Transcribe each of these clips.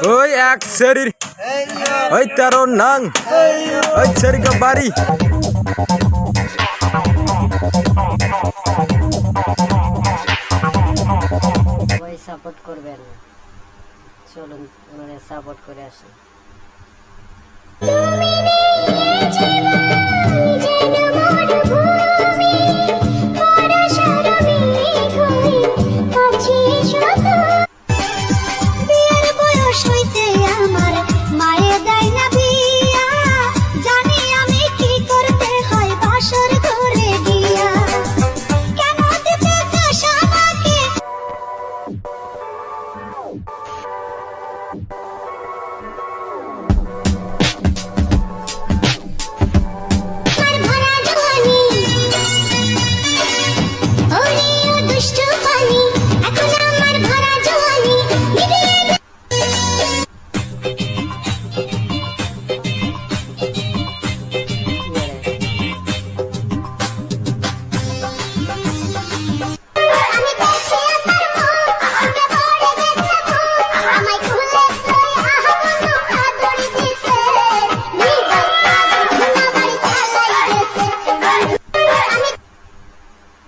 ওই এক শরীর ওই 13 নং ওই শরীর का বাড়ি সবাই সাপোর্ট করবেন, চলুন ওনারে সাপোর্ট করে আসি।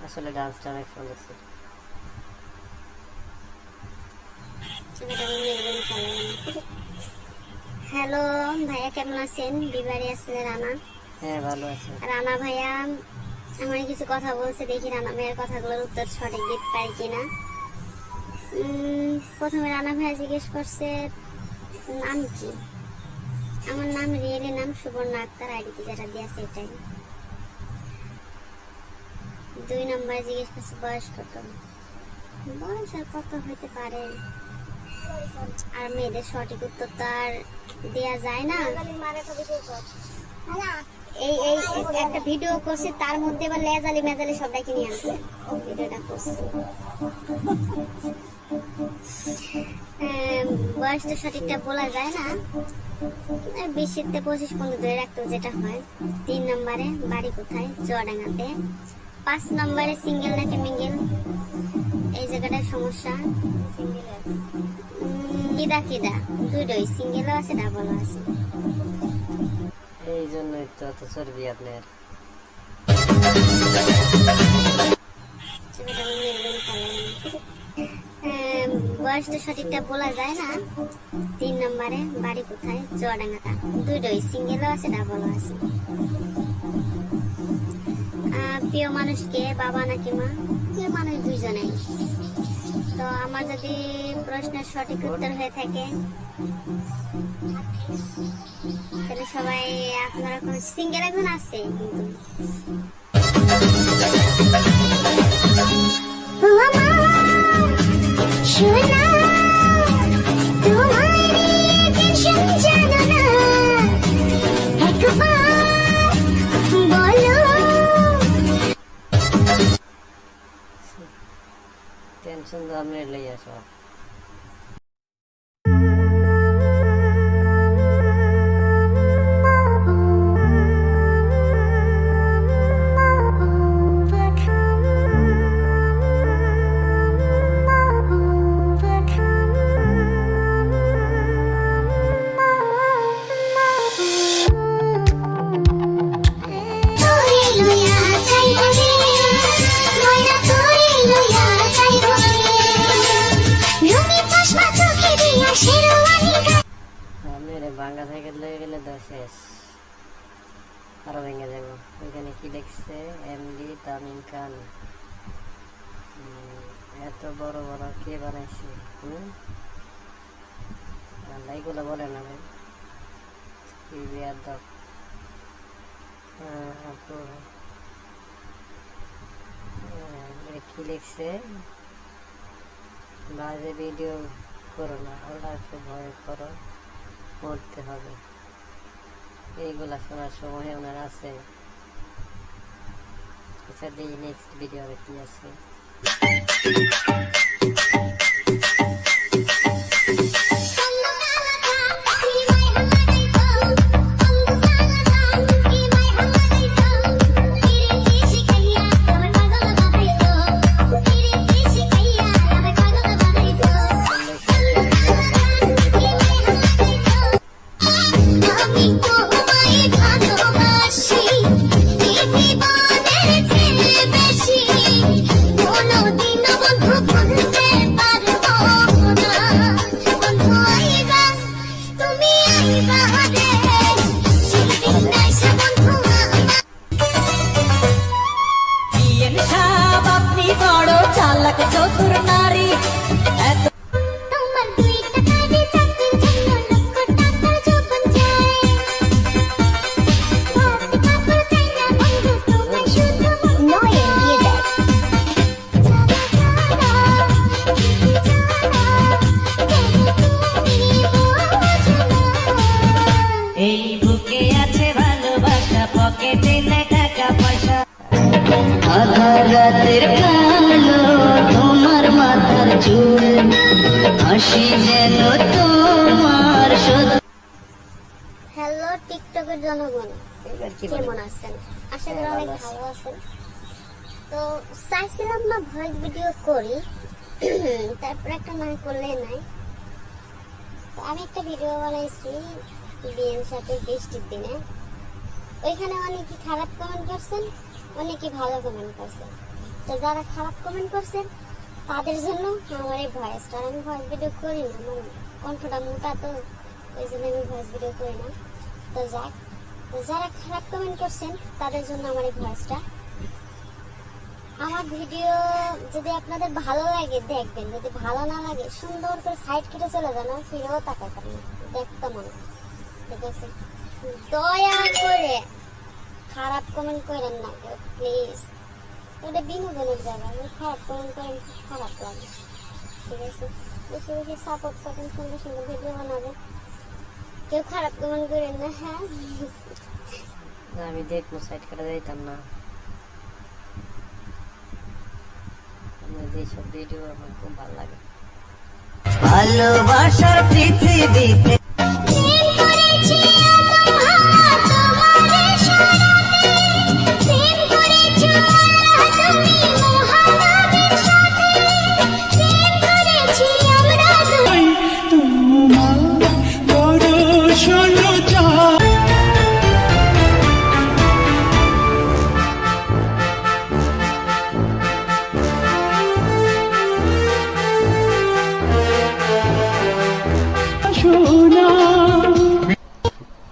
আসলে ডান্সটা অনেক সুন্দর ছিল। হ্যালো ভাইয়া, কেমন আছেন? বিবারে আছে রানা। হ্যাঁ ভালো আছে। রানা ভাইয়া আমার কিছু কথা বলছে, দেখি রানা ভাইয়ের কথাগুলোর উত্তর সঠিক দিতে পারি কিনা। প্রথমে রানা ভাইয়া জিজ্ঞেস করছে নাম কি। আমার নাম রিয়েলি নাম সুবর্ণ আক্তার, আইডিতে যেটা দিয়েছে এটাই। 2 নম্বরে জিজ্ঞেস করছে বয়স কত। বয়স আর কত হইতে পারে, আর মেয়েদের সঠিক উত্তর তো আর দেয়া যায় না। এই এই একটা ভিডিও করছে, তার মধ্যে আবার লেজালি মেজালি সবাইকে নিয়ে আসছে ভিডিওটা করছে। বয়স তো সঠিকটা বলা যায় না, 20 থেকে 25 পর্যন্ত ধরে রাখতে যেটা হয়। 3 নম্বরে বাড়ি কোথায়, চুয়াডাঙ্গাতে। 5 নম্বরে সিঙ্গেল নাকি মিঙ্গেল, এই জায়গাটার সমস্যা। কিদা কিদা দুটোই, সিঙ্গেলও আছে ডাবলও আছে। এই জন্যই তো এত চর্বি আপনার। বয়সটা সঠিকটা বলা যায় না। 3 নম্বরে বাড়ি কোথায়, চুয়াডাঙ্গাটা। দুটোই, সিঙ্গেলও আছে ডাবলও আছে। প্রিয় মানুষকে বাবা নাকি মা? প্রিয় মানুষ দুইজনেই। তো আমার যদি প্রশ্নের সঠিক উত্তর হয়ে থাকে তাহলে সবাই আপনারা কোন সিঙ্গেল এখন আছে কিন্তু টেনশন তো আপনি লইয়া সব। ভাঙ্গা সাইকেল লেগে গেলে তো শেষ, আরো ভেঙে যাবো। ওইখানে কি দেখছে এমডি তামিম খান। এত বড় বড় কে বানাইছে? এইগুলো বলে না ভাই, কি লিখছে? বাজে ভিডিও করো না, আল্লাহকে ভয় করো, করতে হবে। এইগুলা শোনার সময় ওনার আছে। আচ্ছা দেখি নেক্সট ভিডিও কি আছে। জনগণ এবার কি কেমন বলেন? আছেন? আশা করি হ্যাঁ, অনেক ভালো ভালো আছেন। তো চাইছিলাম না ভয়েস ভিডিও করি, তারপর একটা না করলে নাই। তো আমি একটা ভিডিও বানাইছি বিয়ের সাথে বৃষ্টির দিনে। ওইখানে অনেকে খারাপ কমেন্ট করছেন, অনেকে ভালো কমেন্ট করছেন। তো যারা খারাপ কমেন্ট করছেন তাদের জন্য আমার এই ভয়েসটা। আমি ভয়েস ভিডিও করি না, আমার কণ্ঠটা মোটা, তো ওই জন্য আমি ভয়েস ভিডিও করি না। তো যাক, তো যারা খারাপ কমেন্ট করছেন তাদের জন্য আমার এই ভয়েসটা। আমার ভিডিও যদি আপনাদের ভালো লাগে দেখবেন, যদি ভালো না লাগে সুন্দর করে সাইড কেটে চলে যান, আর ফিরেও তাকাবেন না, দেখতে মনে হয়। ঠিক আছে, দয়া করে খারাপ কমেন্ট করেন না কেউ, প্লিজ। এটা বিনোদনের জায়গা, খারাপ কমেন্ট করেন, খারাপ লাগে। ঠিক আছে, বেশি বেশি সাপোর্ট করবেন, সুন্দর সুন্দর ভিডিও বানাবেন, কেউ খারাপ কমেন্ট করেন না। হ্যাঁ, আমি দেখবো, সাইড করে দিতাম না। আমার যেসব ভিডিও আমার খুব ভালো লাগে। ভালোবাসার পৃথিবীতে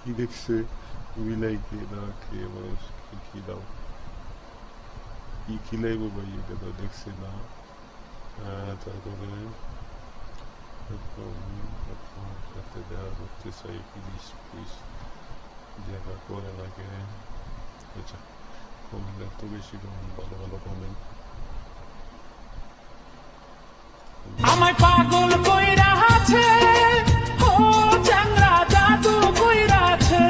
কি দেখছে বিলাইকে না খেয়ে মানুষকে খিলাও, কি খিলাইবো ভাই, এটা তো দেখছে না। তারপরে আপনার সাথে দেখা করতে চাই, প্লিজ প্লিজ দেখা করে লাগে। আচ্ছা, কমেন্ট এত বেশি কমেন্ট, ভালো ভালো কমেন্ট। আমায় পাগল কইরা আছে, ও চাংরা জাদু কইরা আছে,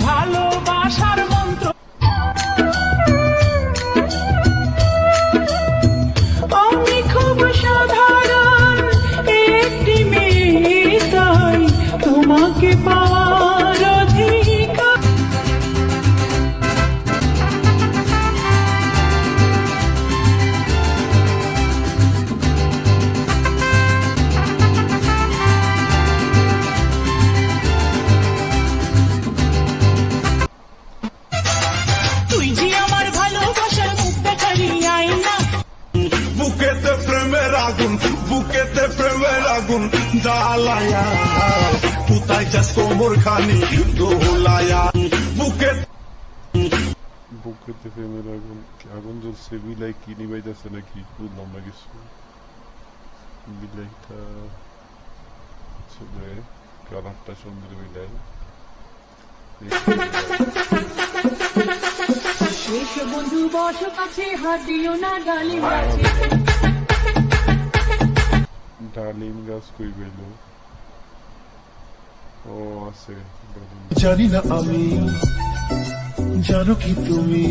ভালোবাসার মন্ত্র। আমি খুব সাধারণ একটি মেয়ে, তাই তোমাকে পাওয়ার অধিকার। তুই যে আমার ভালোবাসার মুখ দেখালি আইনা, বুকেতে প্রেমের আগুন, বুকেতে প্রেমের আগুন জ্বালায়া, কোথায় যাস কোমর খানি দোলায়া, বুকে বুকেতে প্রেমের আগুন, আগুন জ্বলছে, বিলাই কি নিবাইতেছে নাকি বুঝলাম না কিছু। বিলাইটা আসলে কালারটা সুন্দর, বিলাই এসো বন্ধু বস কাছে, হাদিও না গালি বাজে। ডালিম গাছ কই গেল? ও আছে ডালিম। জানি না আমি, জানো কি তুমি,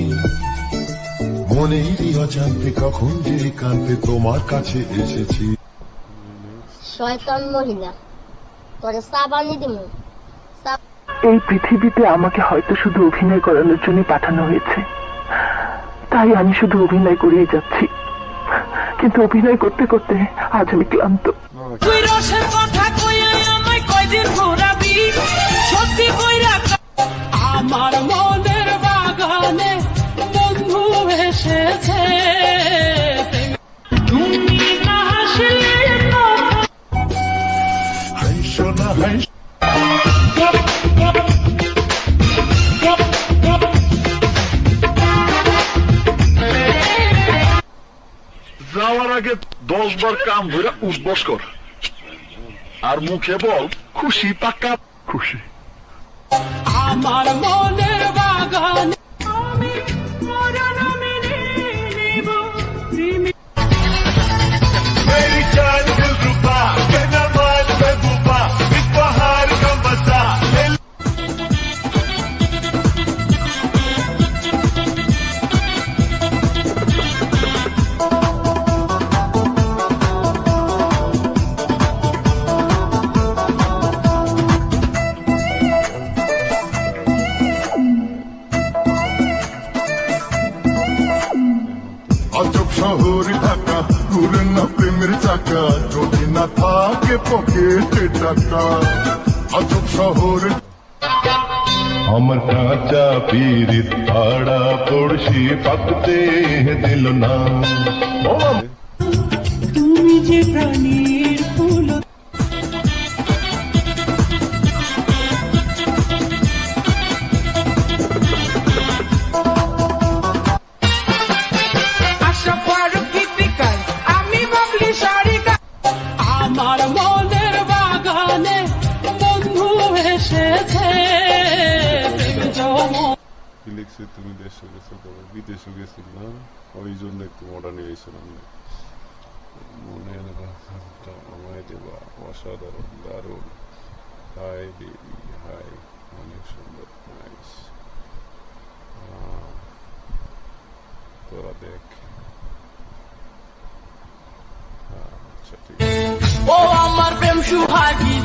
মনেরই অজান্তে কখন যে কান্তে তোমার কাছে এসেছি। শয়তান মহিলা, তোরে সাবানি দিমু। এই পৃথিবীতে আমাকে হয়তো শুধু অভিনয় করানোর জন্য পাঠানো হয়েছে, তাই আমি শুধু অভিনয় করেই যাচ্ছি। কিন্তু অভিনয় করতে করতে আজ আমি ক্লান্ত। তুই রসের কথা কইয়া আমায় কয়দিন ঘোরাবি, সত্যি কইরা আমার মনের বাগানে বন্ধু এসেছে। তুমি না হাসলে হাইশো না হাইশ, যাওয়ার আগে 10 বার কাম ধরে উঠবস কর, আর মুখে বল খুশি পাকা খুশি। আমার মনের বাগানে আমি মোরা নামে নেব প্রেমে। मेरी जान दिलरुबा, बिना मान महबूबा, इस बहार का मजा ले। চাকা যদি না থাকে পকেটে টাকা আজব শহর আমার কাঁচা পিরিত ভাড়া পড়শি পাকতে দিল না তুমি যে প্রাণীর ফুল আশা পারো গীতিকার আমি বাবলি সারিকা আমার মনের বাগানে বন্ধু এসেছে কি লিখছে তুমি দেশে গেছো তবে বিদেশে গেছিল না ওই জন্য একটু মডার্ন হয়েছিলাম মনের বাগানটা আমায় দেবা অসাধারণ দারুণ হাই বেবি হাই অনেক সুন্দর নাইস তোরা দেখ আচ্ছা ঠিক আছে ও আমার প্রেম সুহাগী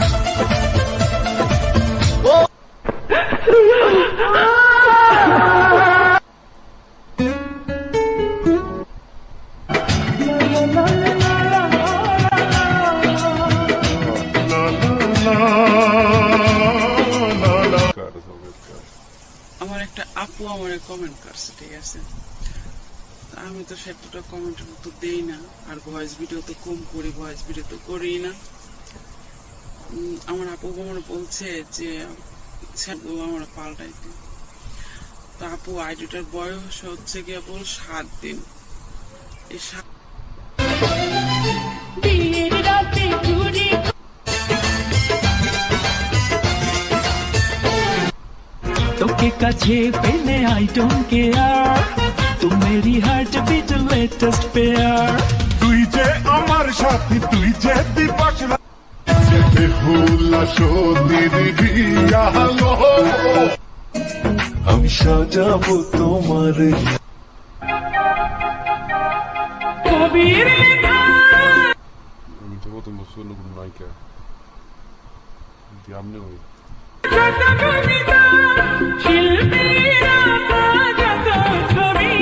আমার একটা আপু আমার কমেন্ট করছে, ঠিক আছে, আমি তো সেটা কমেন্টের উত্তর দেই না, আর ভয়েস ভিডিও তো কম করি, ভয়েস ভিডিও তো করি না। আমার আপু আমার বলছে যে আমার পাল্টাইতে, তো আপু আইডিটার বয়স হচ্ছে কেবল 7 দিন। এই তোকে কাছে পেলে আই ডোন্ট কেয়ার, তুই মেরি হার্ট বিট লেটেস্ট পেয়ার। তুই যে আমার সাথী, তুই যে দিবস বেহুলা সতীর বিয়ালো আমি সাজাবো তোমার কবির আমি তো প্রথম বছর নতুন নায়িকা আমনে ওই শিল্পীরা যত ছবি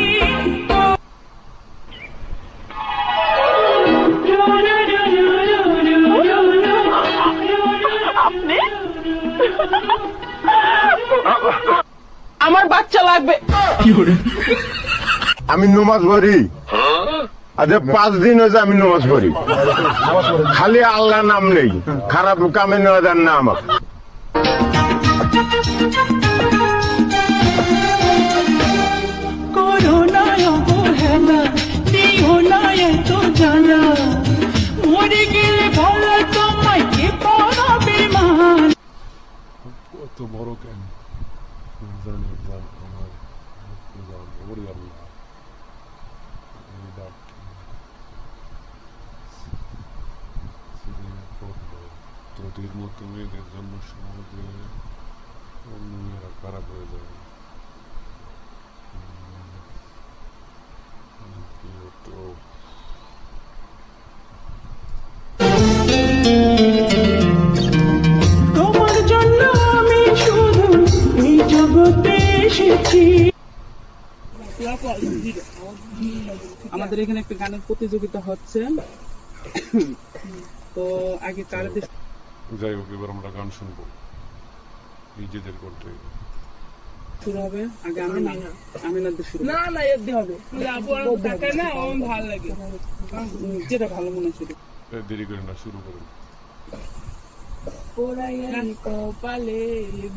আমার বাচ্চা লাগবে। আমি নমাজ পড়ি, আজ 5 দিন হয়েছে আমি নমাজ পড়ি, খালি আল্লাহ নাম নেই, খারাপ কামে নেওয়া যান না আমার। করোনায় অবহেলা দিও না এত জানা, মরে গেলে ভালো তোমায় কে পড়াবে মান। কত বড় কেন জানি জান আমার জান ওরে আল্লাহ তোদের মতো মেয়েদের জন্য সমাজে অন্য মেয়েরা খারাপ হয়ে যায়। তো তোমার জন্য আমি শুধু এই জগতে এসেছি। আমাদের এখানে একটা গানের প্রতিযোগিতা হচ্ছে, তো আগে কারদের যাই হোক, এবার আমরা গান শুনবো নিজেদের কণ্ঠে। শুরু হবে আগে আমিনাদের শুরু না না এর দিয়ে হবে না, আমার ভালো লাগে, যেটা ভালো মনে হচ্ছিল। দেরি করে না, শুরু করুন। পোড়াইয়ালি কপালে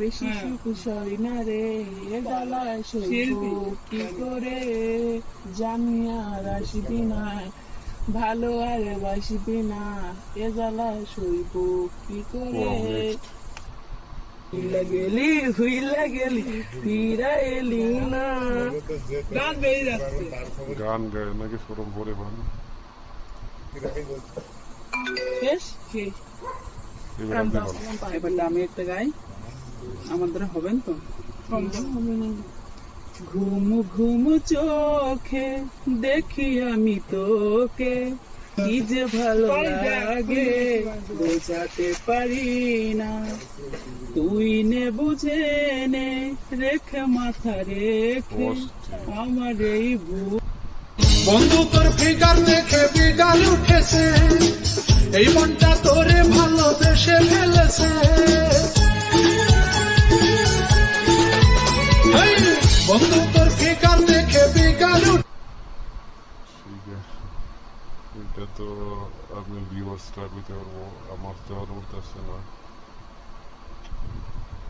বেশি সুখ সরি না রে, ডালা সইব কি করে, জানি আর আসবি না, ভালো আর বাসবি না, এ জ্বালা সইব কি করে। হুইলা গেলি ফিরা এলি না। গান বেরিয়ে যাচ্ছে, গান গায় নাকি সরম করে বান। শেষ শেষ। এবার আমি একটা গাই, আমাদের হবেন তো। ঘুম ঘুম চোখে দেখি আমি তোকে, কি যে ভালো লাগে বোঝাতে পারি না, তুই নে বুঝে নে রেখে মাথা রেখে আমার এই বুক। বন্ধু তোর ফিগার দেখে বিড়াল উঠেছে, এই মনটা তোরে ভালোবেসে ফেলেছে। এই বন্ধু তোর ফিগার দেখে বিড়াল এটা তো আপনি ভিউয়ার্স স্টার্ট করতে পারবো, আমার তো আর উঠতেছে না,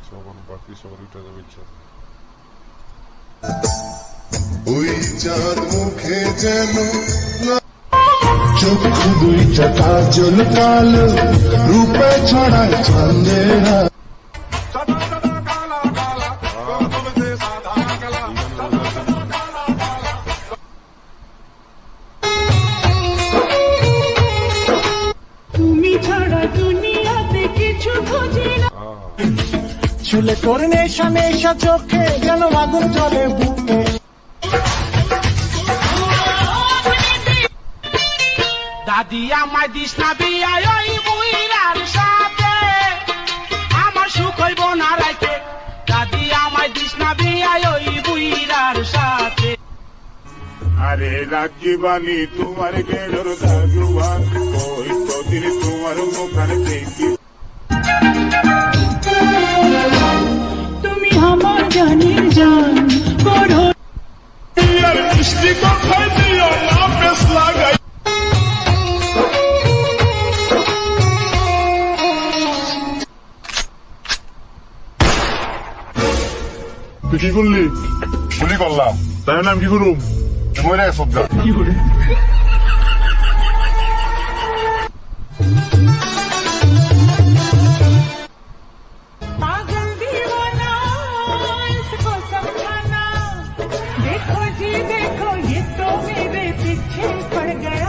সবার বাকি সবার উঠে যাবে ইচ্ছা। ওই চাঁদ মুখে যেন চক্ষু দুইটা কাজল কালো, রূপে ছড়ায় চাঁদেরা। তুমি ছাড়া দুনিয়াতে কিছু খুঁজি না। চুলে তোর নেশা নেশা চোখে যেন আগুন জ্বলে বুকে। দাদি আমায় দিস না বিয়া ওই বুইরার সাথে, আমার সুখ হইব না রাইতে। দাদি আমায় দিস না বিয়া ওই বুইরার সাথে। আরে রাখিবানি তোমার গেলোর দাগুয়ান, ওই তো দিন তোমার মুখানে দেখি। তুমি আমার জানির জান করো মিষ্টি কথায় দিও না বেশ লাগাই। তুই কি করলি? গুলি করলাম, তাই নাম কি করুম? মরে গেছ কি করে? पागल दीवाना इसको समझाना, देखो जी देखो ये तो मेरे पीछे पड़ गया।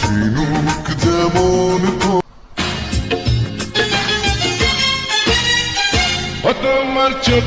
ঝিনুক যেমন তোমার চোখ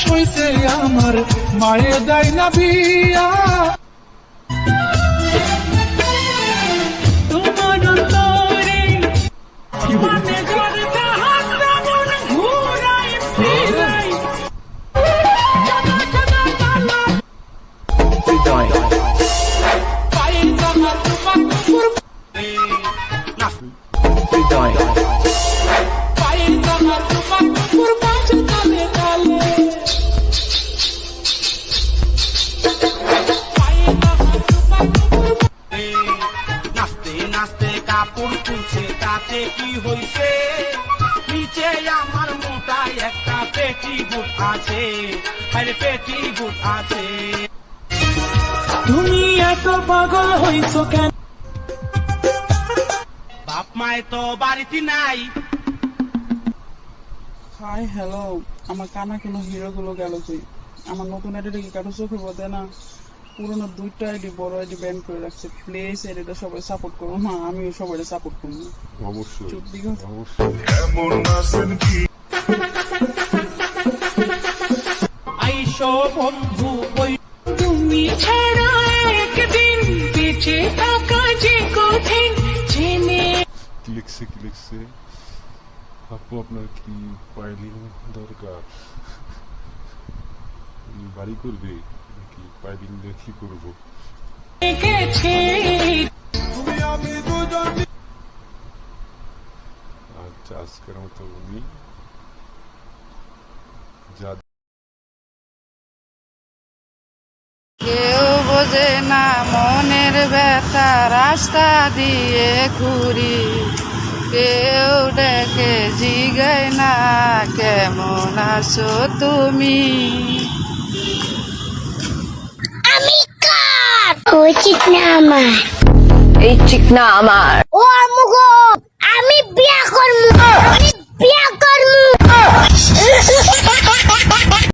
হইতে আমার মায়ে দেয় না বিয়া। তোমার অন্তরে মানে ঝরতা হাতটা মন ঘুরাই ফিরাই। পায়ে জামার পাকুর পায়ে জামার পাকুর পাঁচ তালে তালে। নাচতে নাচতে কাপড় তুলছে তাতে কি হইছে, নিচে আমার মোটায় একটা পেটি বুট আছে, আরে পেটি বুট আছে। তুমি এত পাগল হইছো কেন? বাপ মায় তো বাড়িতে নাই। হাই হ্যালো, আমার কানা কেন হিরো গুলো গেল কই? আমার নতুন এটা কি কারো চোখে বোঝে না? পুরোনো 2টা আইডি বড় আইডি ব্যান করে রাখছে। প্লিজ এটা সবাই সাপোর্ট করো। না আমিও সবাই সাপোর্ট করবো। অবশ্যই সত্যি কথা। অবশ্যই এমন আছেন কি আইসো বন্ধু ওই তুমি ছাড়া একদিন বেঁচে থাকা যে কঠিন জেনে। কি লিখছে আপু আপনার কি পাইলিং দরকার? বাড়ি করবে নাকি পাইলিং দিয়ে কি করবো? গেছে আচ্ছা আজকের মতো উনি যা কেউ বোঝে না মনের ব্যথা, রাস্তা দিয়ে ঘুরি। কেউ ডেকে জিগায় না কেমন আছো তুমি। আমি কার ওই চিকনা আমার এই চিকনা আমার ও আমুগো আমি বিয়া করব